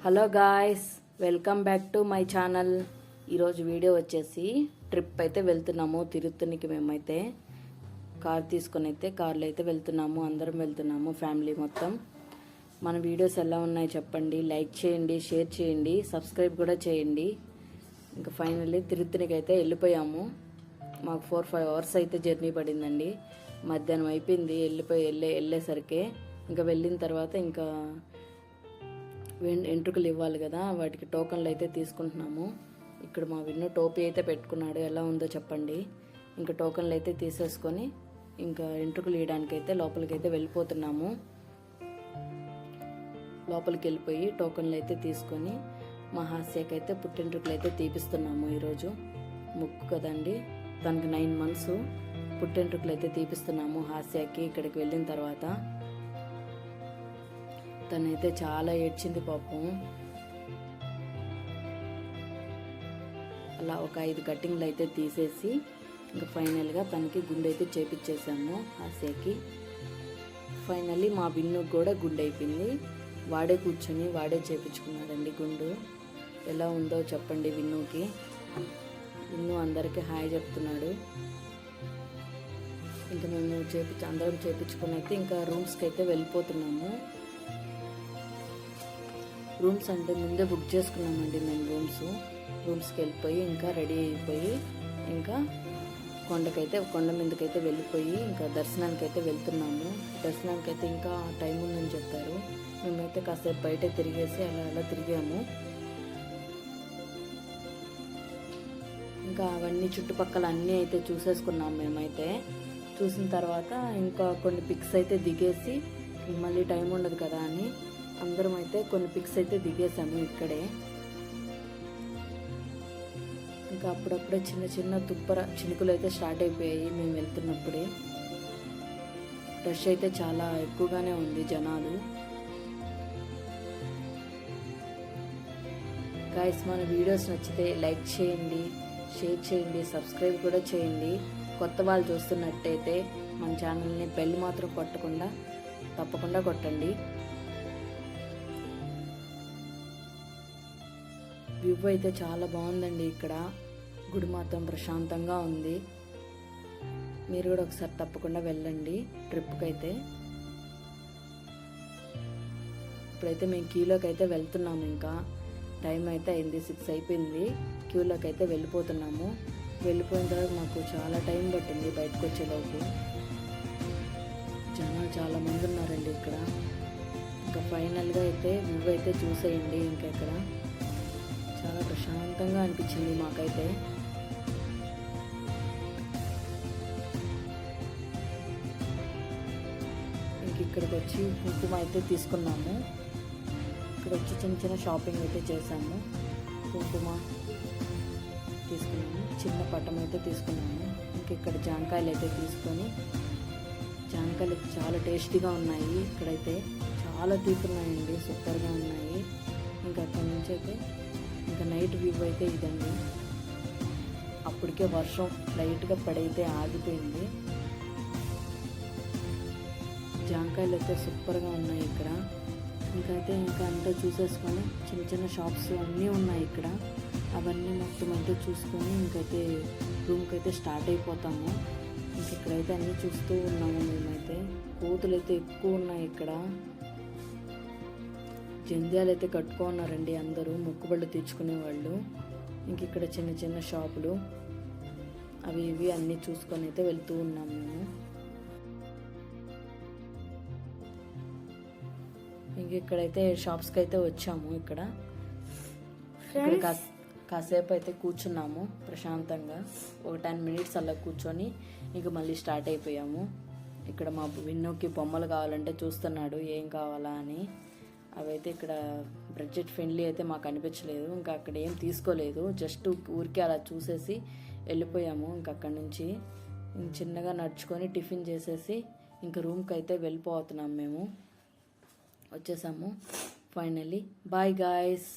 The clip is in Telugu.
Hello guys, welcome back to my channel. ఈరోజు వీడియో వచ్చేసి ట్రిప్ అయితే వెళ్తున్నాము తిరుత్తనికి. మేమైతే కార్ తీసుకొని అయితే కార్లో అయితే వెళ్తున్నాము, అందరం వెళ్తున్నాము ఫ్యామిలీ మొత్తం. మన వీడియోస్ ఎలా ఉన్నాయి చెప్పండి, లైక్ చేయండి, షేర్ చేయండి, సబ్స్క్రైబ్ కూడా చేయండి. ఇంకా ఫైనల్లీ తిరుత్తనికి అయితే వెళ్ళిపోయాము. మాకు 4-5 అవర్స్ అయితే జర్నీ పడిందండి. మధ్యాహ్నం అయిపోయింది వెళ్ళేసరికి. ఇంకా వెళ్ళిన తర్వాత ఇంకా ఎంట్రుకలు ఇవ్వాలి కదా, వాటికి టోకన్లు అయితే తీసుకుంటున్నాము. ఇక్కడ మా విన్ను టోపీ అయితే పెట్టుకున్నాడు, ఎలా ఉందో చెప్పండి. ఇంకా టోకన్లు అయితే తీసేసుకొని ఇంకా ఎంట్రుకలు ఇవ్వడానికి అయితే లోపలికి అయితే వెళ్ళిపోతున్నాము. లోపలికి వెళ్ళిపోయి టోకన్లు అయితే తీసుకొని మా హాస్యకి అయితే పుట్టెంట్రుకలు అయితే తీపిస్తున్నాము. ఈరోజు ముక్కు కదండి, తనకి 9 months. పుట్టెంట్రుకలు అయితే తీపిస్తున్నాము హాస్యకి. ఇక్కడికి వెళ్ళిన తర్వాత తనైతే చాలా ఏడ్చింది పాపం. అలా ఒక 5 కటింగ్లు అయితే తీసేసి ఇంకా ఫైనల్గా తనకి గుండె అయితే చేపించేసాము హాస్యకి. ఫైనల్లీ మా విన్నుకు కూడా గుండె అయిపోయింది. వాడే కూర్చొని వాడే చేపించుకున్నాడండి గుండు. ఎలా ఉందో చెప్పండి విన్నుకి. విన్ను అందరికీ హాయ్ చెప్తున్నాడు. ఇంకా మేము అందరం చేపించుకొని అయితే ఇంకా రూమ్స్కి అయితే వెళ్ళిపోతున్నాము. రూమ్స్ అంటే ముందే బుక్ చేసుకున్నామండి మేము. రూమ్స్కి వెళ్ళిపోయి ఇంకా రెడీ అయిపోయి ఇంకా కొండ మీదకైతే వెళ్ళిపోయి ఇంకా దర్శనానికి అయితే వెళ్తున్నాము. దర్శనానికి అయితే ఇంకా టైం ఉందని చెప్పారు. మేమైతే కాసేపు బయట తిరిగేసి అలా తిరిగాము. ఇంకా అవన్నీ చుట్టుపక్కల అన్నీ అయితే చూసేసుకున్నాం మేమైతే. చూసిన తర్వాత ఇంకా కొన్ని పిక్స్ అయితే దిగేసి, మళ్ళీ టైం ఉండదు కదా అని అందరం అయితే కొన్ని పిక్స్ అయితే దిగేసాము ఇక్కడే. ఇంకా అప్పుడప్పుడే చిన్న చిన్న చినుకులు అయితే స్టార్ట్ అయిపోయాయి మేము వెళ్తున్నప్పుడే. రష్ అయితే చాలా ఎక్కువగానే ఉంది జనాలు. గైస్, మన వీడియోస్ నచ్చితే లైక్ చేయండి, షేర్ చేయండి, సబ్స్క్రైబ్ కూడా చేయండి. కొత్త వాళ్ళు చూస్తున్నట్టయితే మన ఛానల్ని బెల్ మాత్రం తప్పకుండా కొట్టండి. వ్యూ అయితే చాలా బాగుందండి. ఇక్కడ గుడి మాత్రం ప్రశాంతంగా ఉంది. మీరు కూడా ఒకసారి తప్పకుండా వెళ్ళండి ట్రిప్కి అయితే. ఇప్పుడైతే మేము క్యూలోకి అయితే వెళ్తున్నాము. ఇంకా టైం అయితే అయింది, 6 అయిపోయింది. క్యూలోకి అయితే వెళ్ళిపోతున్నాము. వెళ్ళిపోయిన తర్వాత మాకు చాలా టైం పట్టింది బయటకు వచ్చేలోపు. జనాలు చాలా మంది ఉన్నారండి ఇక్కడ. ఇంకా ఫైనల్గా అయితే వ్యూ అయితే చూసేయండి. ఇంకా ఇక్కడ చాలా ప్రశాంతంగా అనిపించింది మాకైతే. ఇంక ఇక్కడికి వచ్చి కుంకుమ అయితే తీసుకున్నాము. ఇక్కడ వచ్చి చిన్న చిన్న షాపింగ్ అయితే చేసాము. కుంకుమ తీసుకున్నాము, చిన్న పట్టం అయితే తీసుకున్నాము. ఇంక ఇక్కడ జాంకాయలు అయితే తీసుకొని, జాంకాయలు చాలా టేస్టీగా ఉన్నాయి. ఇక్కడైతే చాలా తీసుకున్నాయండి, సూపర్గా ఉన్నాయి. ఇంకా అక్కడి నుంచి అయితే ఇంకా నైట్ వ్యూ అయితే ఇదండి. అప్పటికే వర్షం లైట్గా పడైతే ఆగిపోయింది. జాంకాయలు అయితే సూపర్గా ఉన్నాయి ఇక్కడ. ఇంకా అంతా చూసేసుకొని చిన్న చిన్న షాప్స్ అన్నీ ఉన్నాయి ఇక్కడ. అవన్నీ మొత్తం అయితే చూసుకొని ఇంకైతే రూమ్కి అయితే స్టార్ట్ అయిపోతాము. ఇక్కడైతే అన్నీ చూస్తూ ఉన్నాము మేమైతే. కోతులు అయితే ఎక్కువ ఉన్నాయి ఇక్కడ. జంధ్యాలు అయితే కట్టుకున్నారండి అందరూ, మొక్కుబళ్ళు తీర్చుకునే వాళ్ళు. ఇక్కడ చిన్న చిన్న షాపులు అవి ఇవి అన్నీ చూసుకొని అయితే వెళ్తూ ఉన్నాం మేము. ఇక్కడైతే షాప్స్కి అయితే వచ్చాము. ఇక్కడ కాసేపు అయితే కూర్చున్నాము ప్రశాంతంగా. ఒక 10 minutes అలా కూర్చొని ఇంక మళ్ళీ స్టార్ట్ అయిపోయాము. ఇక్కడ మా విన్నుకి బొమ్మలు కావాలంటే చూస్తున్నాడు ఏం కావాలా అని. అవైతే ఇక్కడ బడ్జెట్ ఫ్రెండ్లీ అయితే మాకు అనిపించలేదు. ఇంకా అక్కడ ఏం తీసుకోలేదు, జస్ట్ ఊరికే అలా చూసేసి వెళ్ళిపోయాము. ఇంకా అక్కడి నుంచి చిన్నగా నడుచుకొని టిఫిన్ చేసేసి ఇంకా రూమ్కి అయితే వెళ్ళిపోతున్నాం మేము. వచ్చేసాము ఫైనల్లీ. Bye guys.